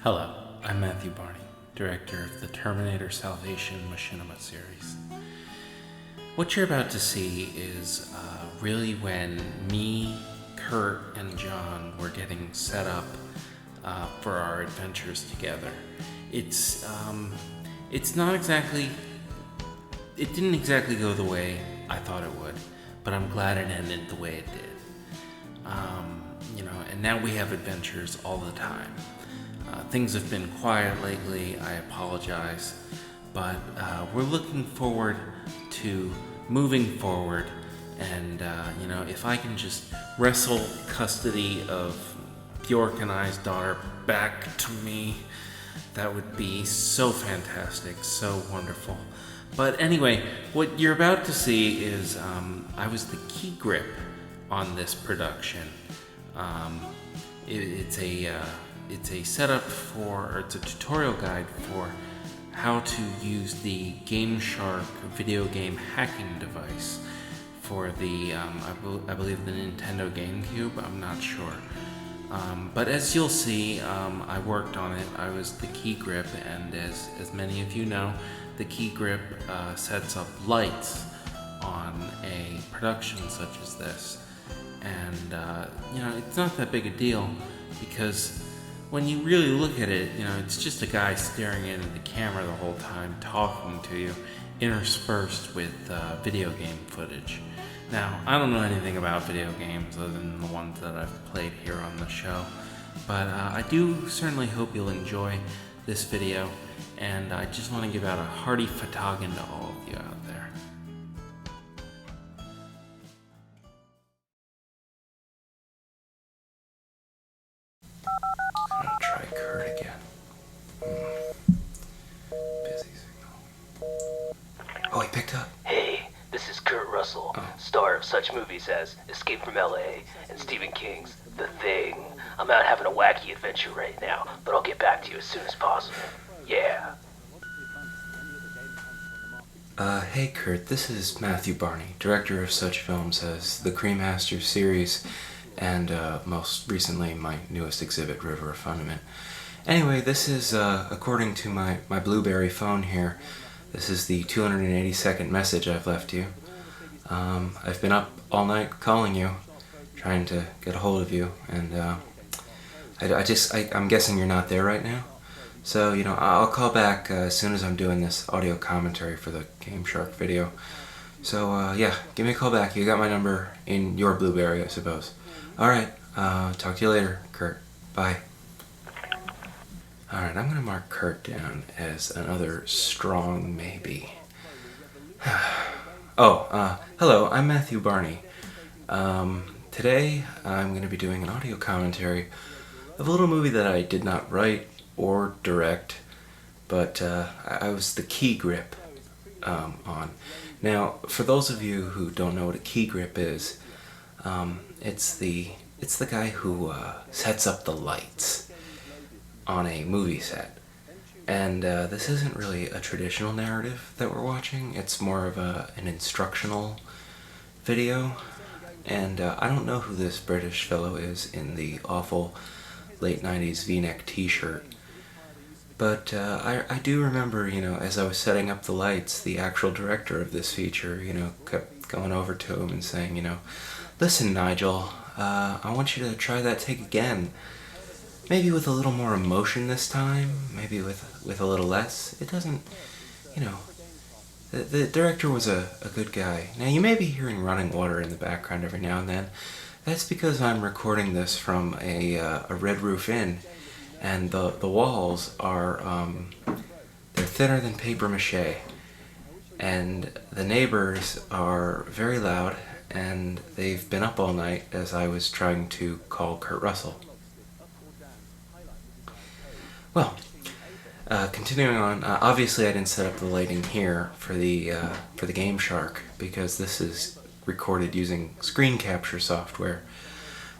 Hello, I'm Matthew Barney, director of the Terminator Salvation Machinima series. What you're about to see is really when me, Kurt, and John were getting set up for our adventures together. It's not exactly, it didn't exactly go the way I thought it would, but I'm glad it ended the way it did. And now we have adventures all the time. Things have been quiet lately, I apologize, but we're looking forward to moving forward, and if I can just wrestle custody of Bjork and I's daughter back to me, that would be so fantastic, so wonderful. But anyway, what you're about to see is I was the key grip on this production. It's a setup or it's a tutorial guide for how to use the GameShark video game hacking device for the, I believe the Nintendo GameCube, I'm not sure. But as you'll see, I worked on it. I was the key grip, and as many of you know, the key grip sets up lights on a production such as this. And, it's not that big a deal, because when you really look at it, it's just a guy staring into the camera the whole time, talking to you, interspersed with video game footage. Now, I don't know anything about video games other than the ones that I've played here on the show, but I do certainly hope you'll enjoy this video, and I just want to give out a hearty fatagan to all of you out there. I'm gonna try Kurt again. Busy signal. Oh, he picked up. Hey, this is Kurt Russell, star of such movies as Escape from LA and Stephen King's The Thing. I'm out having a wacky adventure right now, but I'll get back to you as soon as possible. Yeah. Hey Kurt, this is Matthew Barney, director of such films as the Cremaster series and most recently my newest exhibit, River of Fundament. Anyway, this is, according to my Blueberry phone here, this is the 282nd message I've left you. I've been up all night calling you, trying to get a hold of you, and I'm guessing you're not there right now. So, I'll call back as soon as I'm doing this audio commentary for the GameShark video. So, yeah, give me a call back. You got my number in your Blueberry, I suppose. Alright, talk to you later, Kurt. Bye. Alright, I'm gonna mark Kurt down as another strong maybe. Hello, I'm Matthew Barney. Today I'm gonna be doing an audio commentary of a little movie that I did not write or direct, but I was the key grip on. Now, for those of you who don't know what a key grip is, it's the guy who sets up the lights on a movie set. And this isn't really a traditional narrative that we're watching. It's more of an instructional video. And I don't know who this British fellow is in the awful late 90s V-neck t-shirt. But I do remember, as I was setting up the lights, the actual director of this feature, kept going over to him and saying, listen, Nigel, I want you to try that take again. Maybe with a little more emotion this time, maybe with a little less. It doesn't, the director was a good guy. Now, you may be hearing running water in the background every now and then. That's because I'm recording this from a Red Roof Inn, and the walls are, they're thinner than paper mache, and the neighbors are very loud, and they've been up all night as I was trying to call Kurt Russell. Well, continuing on, obviously I didn't set up the lighting here for the GameShark, because this is recorded using screen capture software,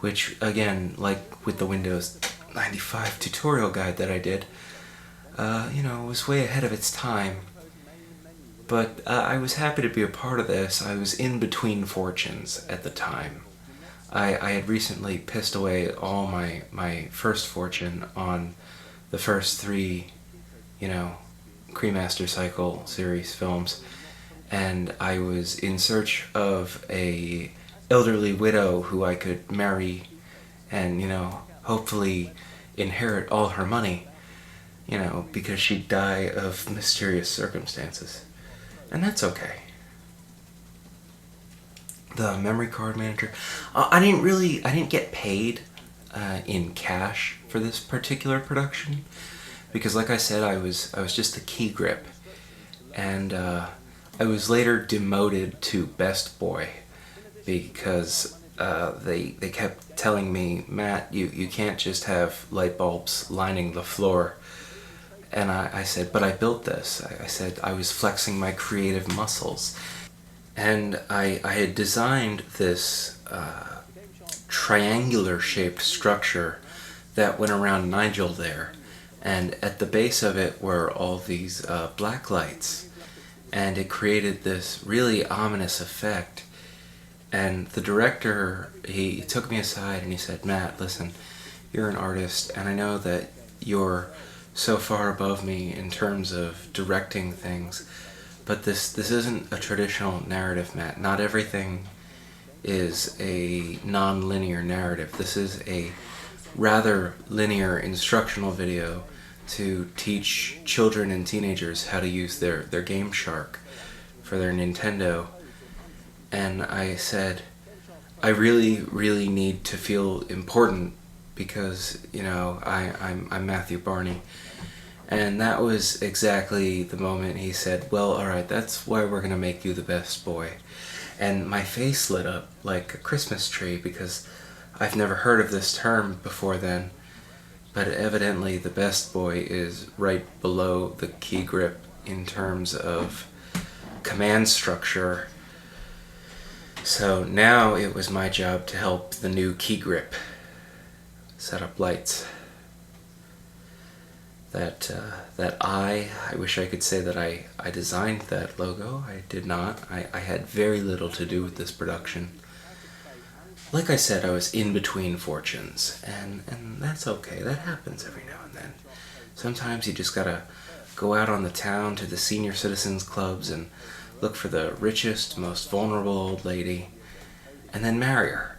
which, again, like with the Windows 95 tutorial guide that I did, was way ahead of its time. But I was happy to be a part of this. I was in between fortunes at the time. I had recently pissed away all my first fortune on the first three, Cremaster Cycle series films, and I was in search of a elderly widow who I could marry and, hopefully inherit all her money, because she'd die of mysterious circumstances. And that's okay. The memory card manager, I didn't get paid in cash for this particular production, because like I said, I was just the key grip, and I was later demoted to best boy, because they kept telling me, Matt, you can't just have light bulbs lining the floor. And I said, but I built this. I said I was flexing my creative muscles. And I had designed this triangular shaped structure that went around Nigel there. And at the base of it were all these black lights. And it created this really ominous effect. And the director, he took me aside and he said, Matt, listen, you're an artist, and I know that you're so far above me in terms of directing things, but this isn't a traditional narrative, Matt. Not everything is a non-linear narrative. This is a rather linear instructional video to teach children and teenagers how to use their Game Shark for their Nintendo. And I said, I really, really need to feel important because, I'm Matthew Barney. And that was exactly the moment he said, well, alright, that's why we're going to make you the best boy. And my face lit up like a Christmas tree, because I've never heard of this term before then. But evidently the best boy is right below the key grip in terms of command structure. So now it was my job to help the new key grip set up lights. That I wish I could say that I designed that logo. I did not. I had very little to do with this production. Like I said, I was in between fortunes, and that's okay. That happens every now and then. Sometimes you just gotta go out on the town to the senior citizens clubs and look for the richest, most vulnerable old lady, and then marry her.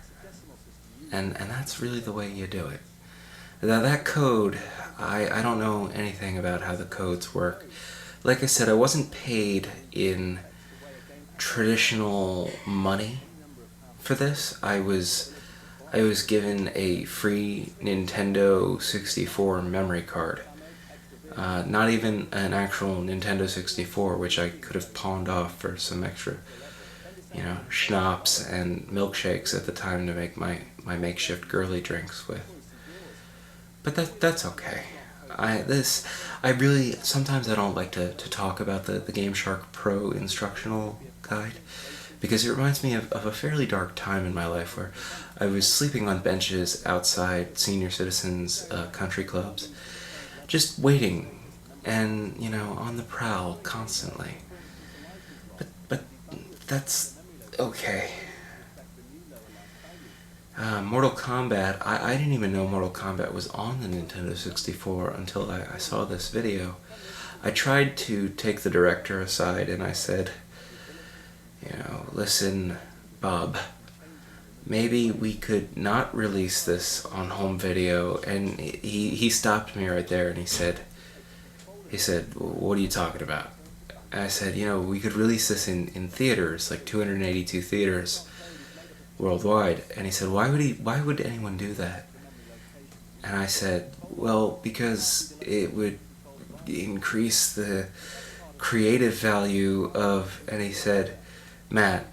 And that's really the way you do it. Now that code, I don't know anything about how the codes work. Like I said, I wasn't paid in traditional money for this. I was given a free Nintendo 64 memory card. Not even an actual Nintendo 64, which I could have pawned off for some extra, schnapps and milkshakes at the time to make my makeshift girly drinks with. But that's okay. Sometimes I don't like to talk about the Game Shark Pro instructional guide, because it reminds me of a fairly dark time in my life where I was sleeping on benches outside senior citizens country clubs, just waiting and, on the prowl constantly. But that's okay. Mortal Kombat, I didn't even know Mortal Kombat was on the Nintendo 64 until I saw this video. I tried to take the director aside and I said, listen, Bob, maybe we could not release this on home video. And he stopped me right there and he said, what are you talking about? And I said, we could release this in theaters, like 282 theaters worldwide. And he said, why would anyone do that? And I said, well, because it would increase the creative value of, and he said, Matt,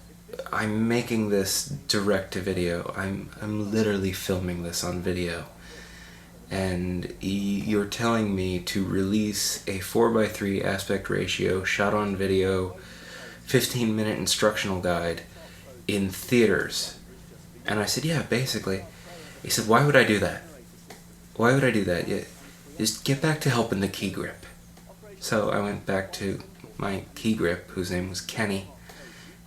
I'm making this direct to video. I'm literally filming this on video. And you're telling me to release a 4:3 aspect ratio shot on video 15-minute instructional guide in theaters. And I said, yeah, basically. He said, why would I do that? Why would I do that? Yeah, just get back to helping the key grip. So I went back to my key grip, whose name was Kenny.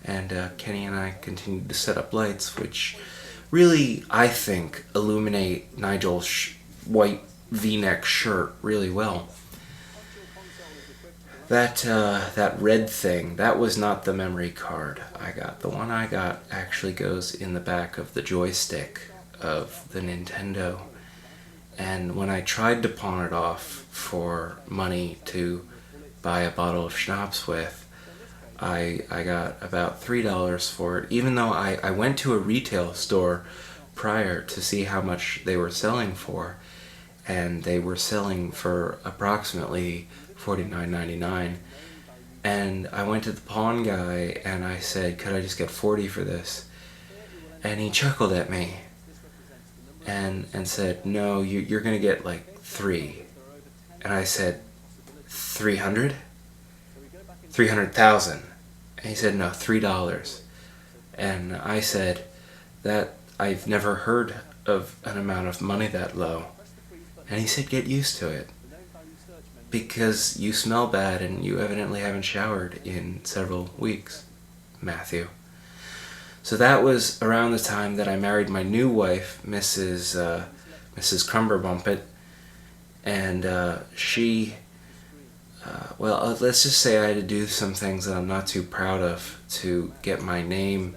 And Kenny and I continued to set up lights, which really, I think, illuminate Nigel's white V-neck shirt really well. That red thing, that was not the memory card I got. The one I got actually goes in the back of the joystick of the Nintendo. And when I tried to pawn it off for money to buy a bottle of schnapps with, I got about $3 for it, even though I went to a retail store prior to see how much they were selling for, and they were selling for approximately $49.99. And I went to the pawn guy and I said, could I just get 40 for this? And he chuckled at me and said, no, you're gonna get like 3. And I said, 300? 300,000. And he said, no, $3. And I said, that I've never heard of an amount of money that low. And he said, get used to it, because you smell bad and you evidently haven't showered in several weeks, Matthew. So that was around the time that I married my new wife, Mrs. Crumberbumpet, and let's just say I had to do some things that I'm not too proud of to get my name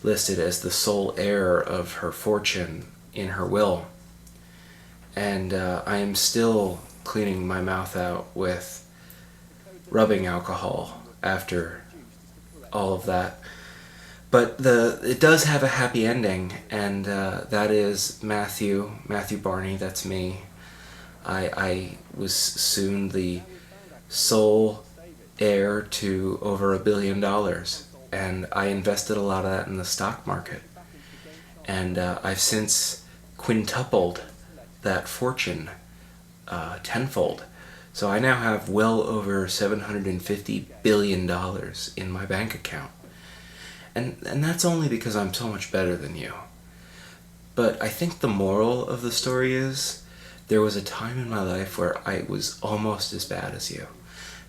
listed as the sole heir of her fortune in her will. And I am still cleaning my mouth out with rubbing alcohol after all of that. But it does have a happy ending, and that is Matthew Barney, that's me. I was soon the sole heir to over $1 billion, and I invested a lot of that in the stock market. And I've since quintupled that fortune tenfold. So I now have well over $750 billion in my bank account. And that's only because I'm so much better than you. But I think the moral of the story is, there was a time in my life where I was almost as bad as you.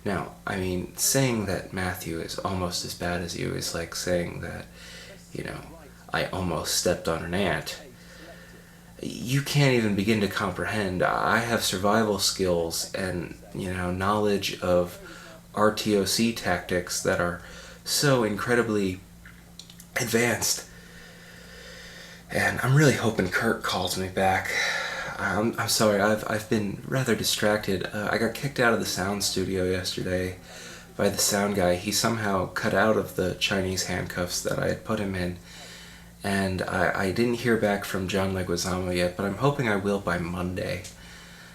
Now, I mean, saying that Matthew is almost as bad as you is like saying that, I almost stepped on an ant. You can't even begin to comprehend. I have survival skills and, knowledge of RTOC tactics that are so incredibly advanced. And I'm really hoping Kurt calls me back. I'm sorry, I've been rather distracted. I got kicked out of the sound studio yesterday by the sound guy. He somehow cut out of the Chinese handcuffs that I had put him in. And I didn't hear back from John Leguizamo yet, but I'm hoping I will by Monday.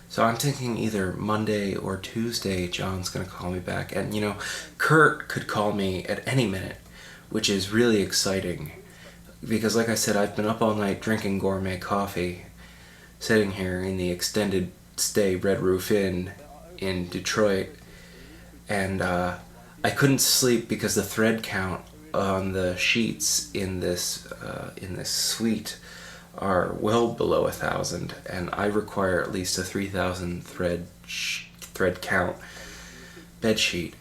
So I'm thinking either Monday or Tuesday John's going to call me back. And, Kurt could call me at any minute, which is really exciting. Because, like I said, I've been up all night drinking gourmet coffee, sitting here in the extended stay Red Roof Inn in Detroit. And I couldn't sleep because the thread count on the sheets in this suite are well below 1,000, and I require at least a 3,000 thread count bed sheet,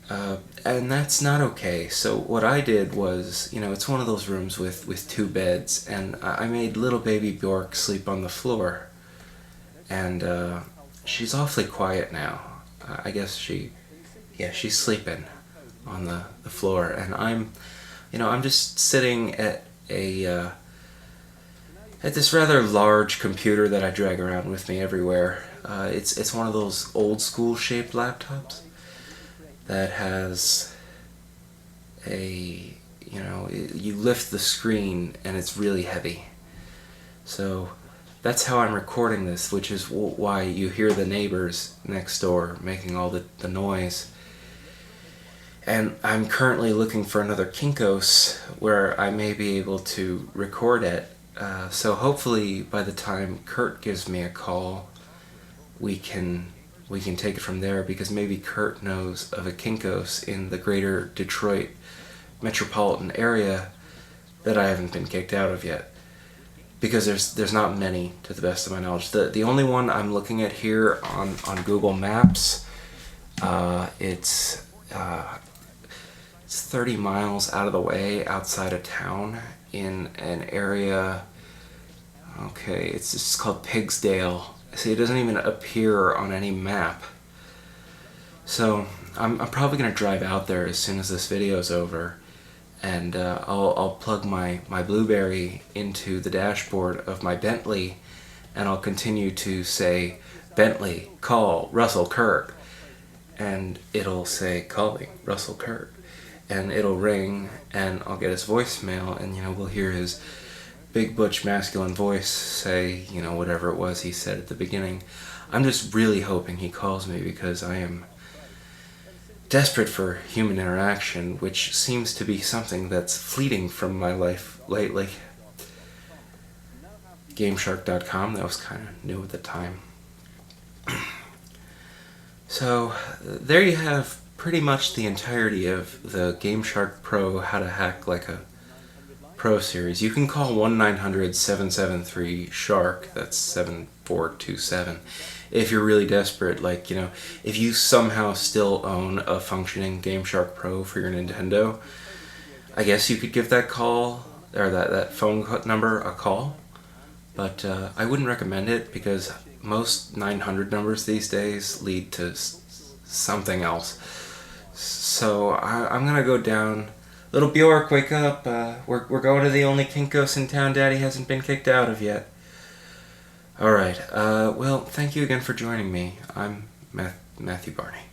and that's not okay. So what I did was, it's one of those rooms with 2 beds, and I made little baby Bjork sleep on the floor, and she's awfully quiet now. I guess she's sleeping on the floor, and I'm just sitting at this rather large computer that I drag around with me everywhere. It's one of those old school shaped laptops that has you lift the screen and it's really heavy. So that's how I'm recording this, which is why you hear the neighbors next door making all the noise. And I'm currently looking for another Kinko's where I may be able to record it. So hopefully by the time Kurt gives me a call, we can take it from there, because maybe Kurt knows of a Kinko's in the greater Detroit metropolitan area that I haven't been kicked out of yet. Because there's not many, to the best of my knowledge. The only one I'm looking at here on Google Maps, it's 30 miles out of the way outside of town in an area, it's called Pigsdale, See, it doesn't even appear on any map. So I'm probably gonna drive out there as soon as this video is over, and I'll plug my Blueberry into the dashboard of my Bentley, and I'll continue to say, Bentley, call Russell Kirk, and it'll say, calling Russell Kirk, and it'll ring, and I'll get his voicemail, and we'll hear his big butch masculine voice say, whatever it was he said at the beginning. I'm just really hoping he calls me, because I am desperate for human interaction, which seems to be something that's fleeting from my life lately. Gameshark.com, that was kind of new at the time. So, there you have pretty much the entirety of the GameShark Pro How to Hack Like a Pro series. You can call 1-900-773-SHARK, that's 7427, if you're really desperate. Like, if you somehow still own a functioning GameShark Pro for your Nintendo, I guess you could give that call, or that phone number a call. But I wouldn't recommend it, because most 900 numbers these days lead to something else. So I'm gonna go down. Little Bjork, wake up. We're going to the only Kinkos in town Daddy hasn't been kicked out of yet. Alright, well, thank you again for joining me. I'm Matthew Barney.